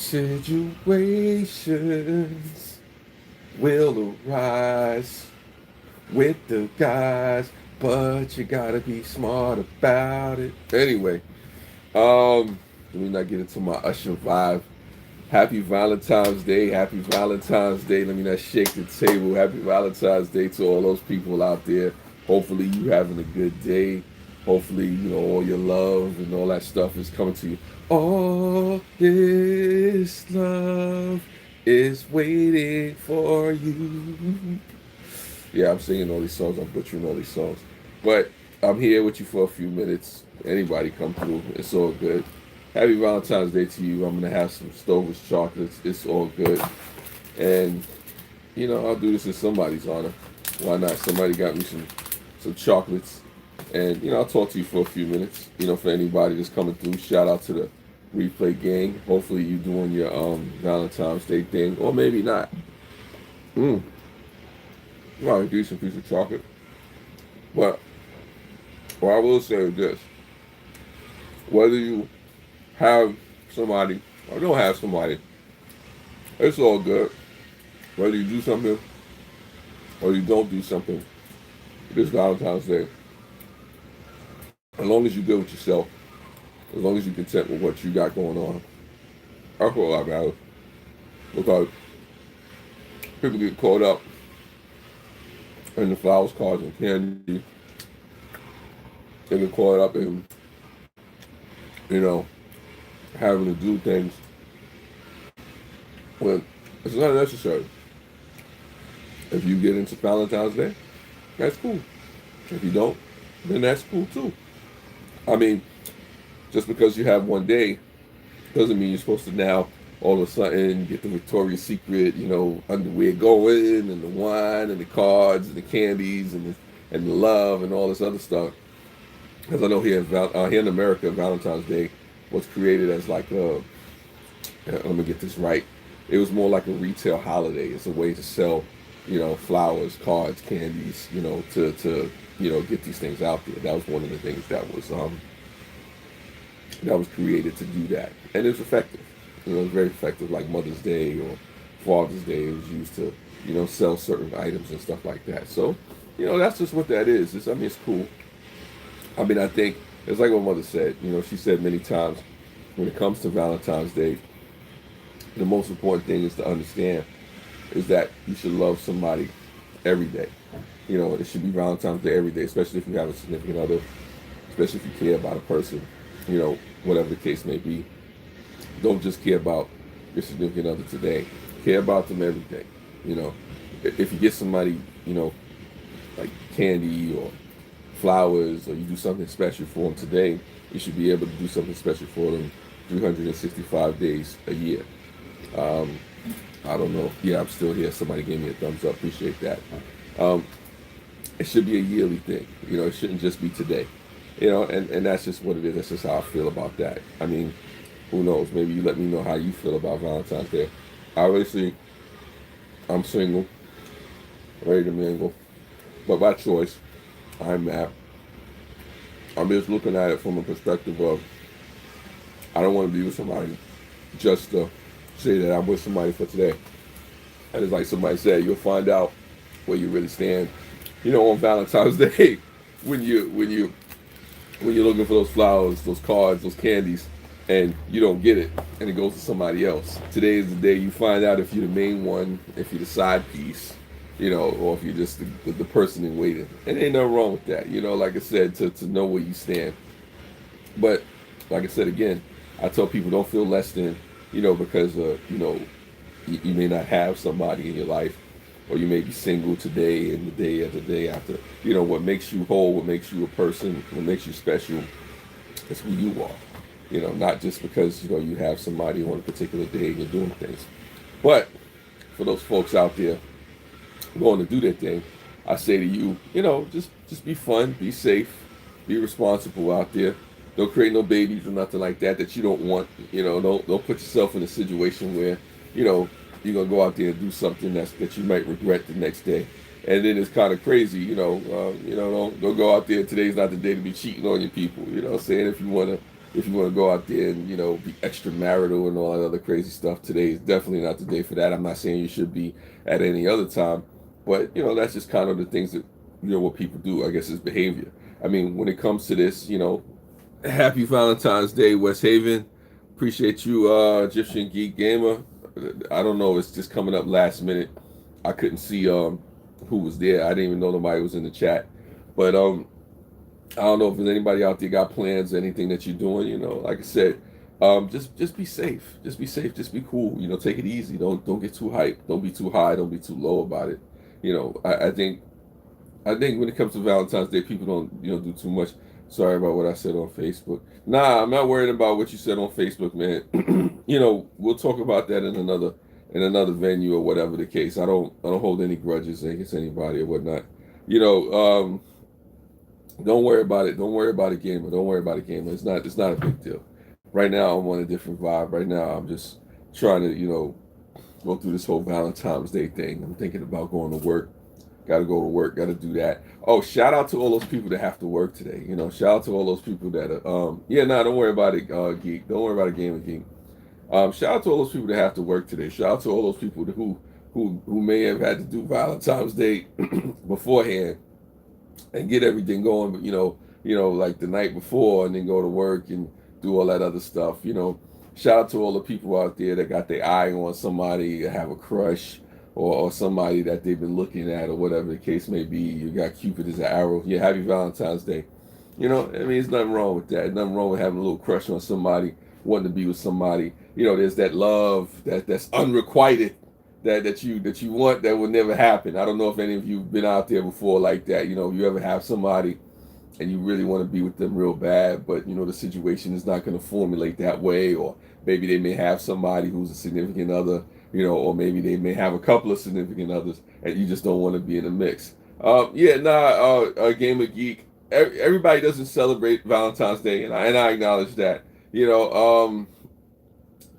Situations will arise with the guys, but you gotta be smart about it. Anyway, let me not get into my Usher vibe. Happy Valentine's Day. Happy Valentine's Day. Let me not shake the table. Happy Valentine's Day to all those people out there. Hopefully you having a good day. Hopefully, all your love and all that stuff is coming to you. All this love is waiting for you. Yeah, I'm singing all these songs. I'm butchering all these songs. But I'm here with you for a few minutes. Anybody come through. It's all good. Happy Valentine's Day to you. I'm going to have some Stover's chocolates. It's all good. And, I'll do this in somebody's honor. Why not? Somebody got me some chocolates. And, I'll talk to you for a few minutes. For anybody that's coming through, shout out to the replay gang. Hopefully you doing your Valentine's Day thing. Or maybe not. Well, a decent piece of chocolate. But what I will say is this. Whether you have somebody or don't have somebody, it's all good. Whether you do something or you don't do something this Valentine's Day, as long as you're good with yourself, as long as you're content with what you got going on, I feel a lot better. Because people get caught up in the flowers, cards, and candy. They get caught up in, having to do things when it's not necessary. If you get into Valentine's Day, that's cool. If you don't, then that's cool too. I mean, just because you have one day doesn't mean you're supposed to now all of a sudden get the Victoria's Secret, underwear going and the wine and the cards and the candies and the love and all this other stuff. Because I know here in America, Valentine's Day was created as like let me get this right. It was more like a retail holiday. It's a way to sell, flowers, cards, candies, to get these things out there. That was one of the things that was created to do that, and it's effective. It was very effective, like Mother's Day or Father's Day. It was used to, sell certain items and stuff like that. So, that's just what that is. It's cool. I think it's like what Mother said. She said many times when it comes to Valentine's Day, the most important thing is to understand is that you should love somebody every day. It should be Valentine's Day every day, especially if you have a significant other, especially if you care about a person, whatever the case may be. Don't just care about your significant other today. Care about them every day. If you get somebody, like candy or flowers, or you do something special for them today, you should be able to do something special for them 365 days a year. I don't know. Yeah, I'm still here. Somebody gave me a thumbs up. Appreciate that. It should be a yearly thing. It shouldn't just be today. And that's just what it is. That's just how I feel about that. I mean, who knows? Maybe you let me know how you feel about Valentine's Day. Obviously, I'm single, ready to mingle, but by choice. I'm not. I'm just looking at it from a perspective of I don't want to be with somebody just to say that I'm with somebody for today. And it's like somebody said, you'll find out where you really stand. On Valentine's Day, when you're looking for those flowers, those cards, those candies, and you don't get it, and it goes to somebody else. Today is the day you find out if you're the main one, if you're the side piece, or if you're just the person in waiting. And ain't nothing wrong with that, like I said, to know where you stand. But like I said again, I tell people don't feel less than, because you may not have somebody in your life, or you may be single today and the day after. What makes you whole, what makes you a person, what makes you special is who you are. Not just because, you have somebody on a particular day and you're doing things. But for those folks out there going to do their thing, I say to you, just be fun, be safe, be responsible out there. Don't create no babies or nothing like that you don't want. Don't put yourself in a situation where, you're gonna go out there and do something that you might regret the next day. And then it's kind of crazy, don't go out there. Today's not the day to be cheating on your people. Saying if you wanna if you want to go out there and be extramarital and all that other crazy stuff, today is definitely not the day for that. I'm not saying you should be at any other time, but that's just kind of the things that what people do. I guess is behavior. I mean, when it comes to this, happy Valentine's Day, West Haven. Appreciate you, Egyptian Geek Gamer. I don't know, it's just coming up last minute. I couldn't see who was there. I didn't even know nobody was in the chat. But I don't know if there's anybody out there got plans, anything that you're doing. Like I said, just be safe. Just be safe. Just be cool. Take it easy. Don't get too hyped. Don't be too high. Don't be too low about it. I think when it comes to Valentine's Day, people don't do too much. Sorry about what I said on Facebook. Nah, I'm not worried about what you said on Facebook, man. We'll talk about that in another venue or whatever the case. I don't hold any grudges against anybody or whatnot. Don't worry about it. Don't worry about it, gamer. Don't worry about it, gamer. It's not a big deal. Right now, I'm on a different vibe. Right now, I'm just trying to go through this whole Valentine's Day thing. I'm thinking about going to work. Got to go to work. Got to do that. Oh, shout out to all those people that have to work today. Shout out to all those people that are. Don't worry about it, geek. Don't worry about it, gamer geek. Shout out to all those people that have to work today. Shout out to all those people who may have had to do Valentine's Day beforehand and get everything going, but like the night before, and then go to work and do all that other stuff. Shout out to all the people out there that got their eye on somebody, have a crush, or somebody that they've been looking at, or whatever the case may be. You got Cupid as an arrow. Yeah, happy Valentine's Day. There's nothing wrong with that. There's nothing wrong with having a little crush on somebody, wanting to be with somebody. There's that love that's unrequited, that you want, that will never happen. I don't know if any of you've been out there before like that. You ever have somebody and you really want to be with them real bad, but the situation is not going to formulate that way, or maybe they may have somebody who's a significant other, or maybe they may have a couple of significant others, and you just don't want to be in the mix. Gamer Geek. Everybody doesn't celebrate Valentine's Day, and I acknowledge that.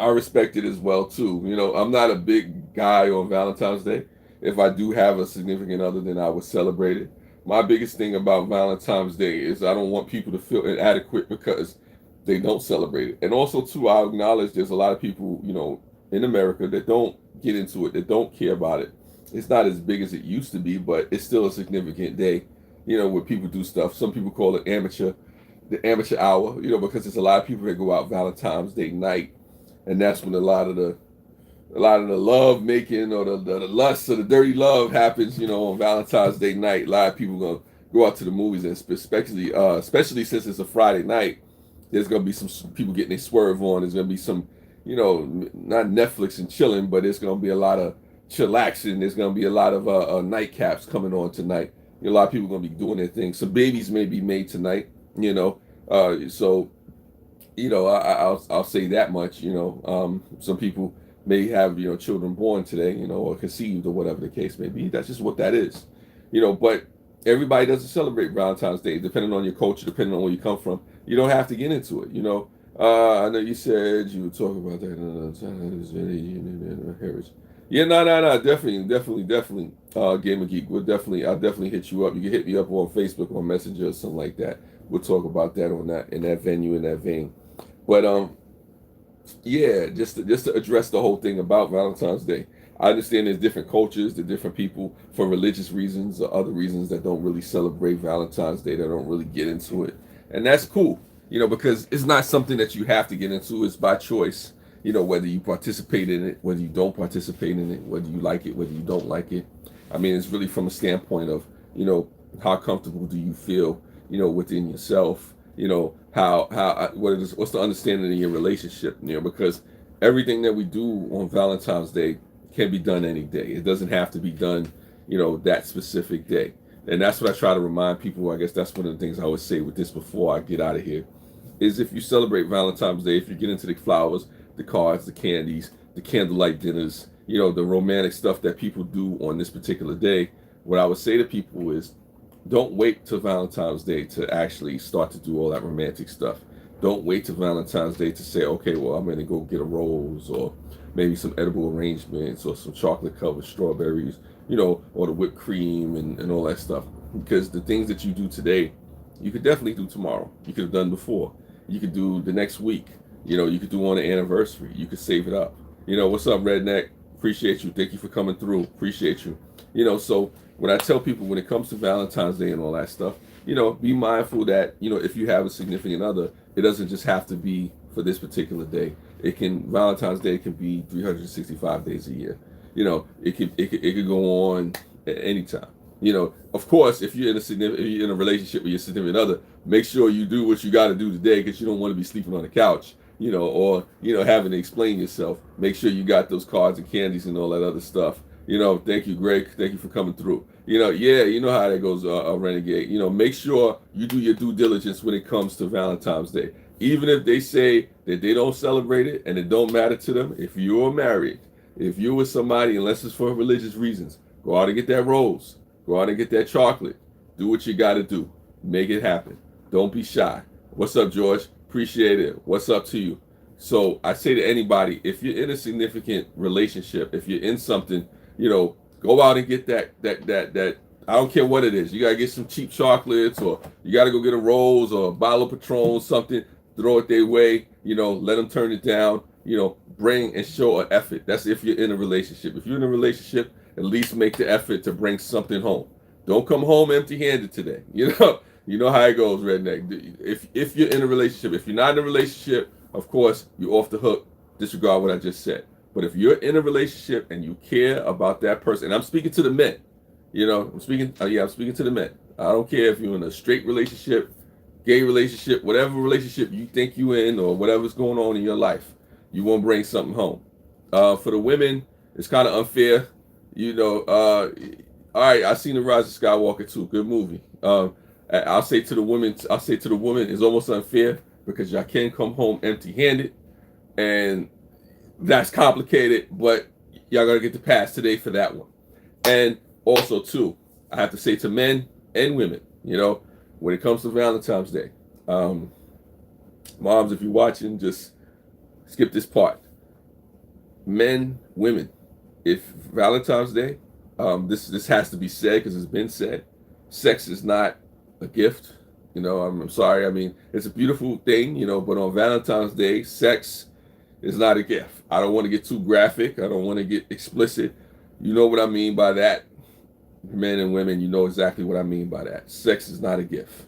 I respect it as well too. I'm not a big guy on Valentine's Day. If I do have a significant other, then I would celebrate it. My biggest thing about Valentine's Day is I don't want people to feel inadequate because they don't celebrate it. And also too, I acknowledge there's a lot of people, in America that don't get into it, that don't care about it. It's not as big as it used to be, but it's still a significant day, where people do stuff. Some people call it the amateur hour, because there's a lot of people that go out Valentine's Day night, and that's when a lot of the love making, or the lust or the dirty love happens, on Valentine's Day night. A lot of people gonna go out to the movies, and especially since it's a Friday night, there's gonna be some people getting their swerve on. There's gonna be some, not Netflix and chilling, but there's gonna be a lot of chillaxing. There's gonna be a lot of nightcaps coming on tonight. A lot of people gonna be doing their thing. Some babies may be made tonight, so I'll say that much. Some people may have children born today, or conceived, or whatever the case may be. That's just what that is, But everybody doesn't celebrate Valentine's Day, depending on your culture, depending on where you come from. You don't have to get into it. I know you said you would talk about that another time. Heritage. Yeah, no, definitely. Gamer Geek, I'll definitely hit you up. You can hit me up on Facebook or Messenger or something like that. We'll talk about that in that venue, in that vein. But just to address the whole thing about Valentine's Day. I understand there's different cultures, the different people for religious reasons or other reasons that don't really celebrate Valentine's Day, that don't really get into it, and that's cool. Because it's not something that you have to get into. It's by choice. Whether you participate in it, whether you don't participate in it, whether you like it, whether you don't like it. I mean, it's really from a standpoint of how comfortable do you feel within yourself. What's the understanding in your relationship, because everything that we do on Valentine's Day can be done any day. It doesn't have to be done, that specific day. And that's what I try to remind people. I guess that's one of the things I always say with this before I get out of here, is if you celebrate Valentine's Day, if you get into the flowers, the cards, the candies, the candlelight dinners, the romantic stuff that people do on this particular day, what I would say to people is, don't wait till Valentine's Day to actually start to do all that romantic stuff. Don't wait till Valentine's Day to say, okay, well, I'm going to go get a rose, or maybe some edible arrangements, or some chocolate covered strawberries, or the whipped cream and all that stuff. Because the things that you do today, you could definitely do tomorrow. You could have done before. You could do the next week. You could do on the anniversary. You could save it up. What's up, Redneck? Appreciate you. Thank you for coming through. Appreciate you. So when I tell people when it comes to Valentine's Day and all that stuff, be mindful that, if you have a significant other, it doesn't just have to be for this particular day. Valentine's Day can be 365 days a year. It could go on at any time. Of course, if you're in a relationship with your significant other, make sure you do what you got to do today, because you don't want to be sleeping on the couch, or having to explain yourself. Make sure you got those cards and candies and all that other stuff. Thank you, Greg. Thank you for coming through. Yeah, you know how that goes, Renegade. Make sure you do your due diligence when it comes to Valentine's Day. Even if they say that they don't celebrate it and it don't matter to them, if you're married, if you're with somebody, unless it's for religious reasons, go out and get that rose. Go out and get that chocolate. Do what you got to do. Make it happen. Don't be shy. What's up, George? Appreciate it. What's up to you? So I say to anybody, if you're in a significant relationship, if you're in something, go out and get that. I don't care what it is. You got to get some cheap chocolates, or you got to go get a rose or a bottle of Patron, something, throw it their way, let them turn it down, bring and show an effort. That's if you're in a relationship. If you're in a relationship, at least make the effort to bring something home. Don't come home empty-handed today. You know how it goes, Redneck. If you're in a relationship, if you're not in a relationship, of course, you're off the hook. Disregard what I just said. But if you're in a relationship and you care about that person, and I'm speaking to the men, I'm speaking to the men. I don't care if you're in a straight relationship, gay relationship, whatever relationship you think you're in, or whatever's going on in your life, you want to bring something home. For the women, it's kind of unfair. All right, I seen The Rise of Skywalker too. Good movie. I'll say to the women, it's almost unfair because y'all can come home empty-handed, and that's complicated, but y'all gotta get the pass today for that one. And also too, I have to say to men and women, when it comes to Valentine's Day, moms, if you're watching, just skip this part. Men, women, if Valentine's Day, this has to be said because it's been said, sex is not a gift. I'm sorry. I mean, it's a beautiful thing, but on Valentine's Day, sex is not a gift. I don't want to get too graphic. I don't want to get explicit. You know what I mean by that. Men and women, you know exactly what I mean by that. Sex is not a gift.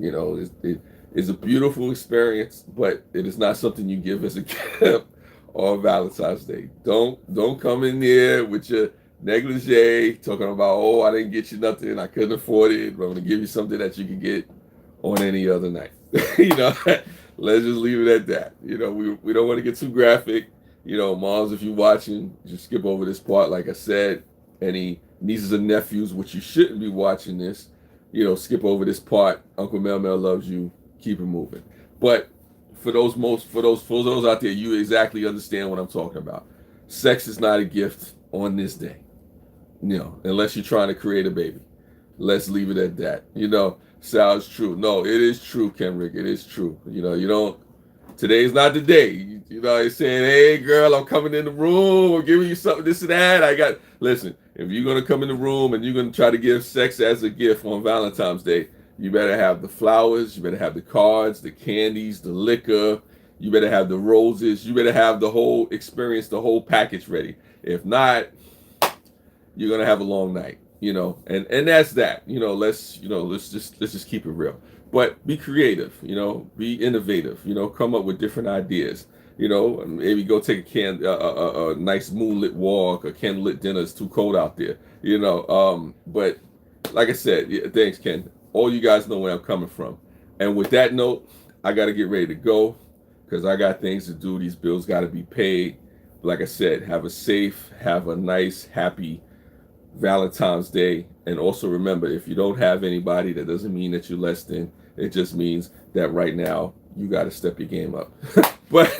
It is a beautiful experience, but it is not something you give as a gift on Valentine's Day. Don't come in there with your negligee talking about, oh, I didn't get you nothing, I couldn't afford it, but I'm gonna give you something that you can get on any other night. Let's just leave it at that. We don't want to get too graphic. Moms, if you're watching, just skip over this part. Like I said, any nieces and nephews, which you shouldn't be watching this, skip over this part. Uncle Mel loves you. Keep it moving. But for those out there, you exactly understand what I'm talking about. Sex is not a gift on this day. Unless you're trying to create a baby. Let's leave it at that. Sounds true. No, it is true, Kenrick. It is true. Today's not the day. You're saying, hey, girl, I'm coming in the room. I'm giving you something, this and that. Listen, if you're going to come in the room and you're going to try to give sex as a gift on Valentine's Day, you better have the flowers. You better have the cards, the candies, the liquor. You better have the roses. You better have the whole experience, the whole package ready. If not, you're going to have a long night. And that's that. Let's just keep it real. But be creative, be innovative, come up with different ideas, maybe go take a nice moonlit walk, a candlelit dinner. It's too cold out there, but like I said, yeah, thanks, Ken. All you guys know where I'm coming from. And with that note, I got to get ready to go because I got things to do. These bills got to be paid. Like I said, have a nice, happy Valentine's Day. And also remember, if you don't have anybody, that doesn't mean that you're less than. It just means that right now you got to step your game up. But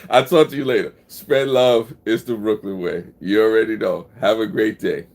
I'll talk to you later. Spread love. It's the Brooklyn way. You already know. Have a great day.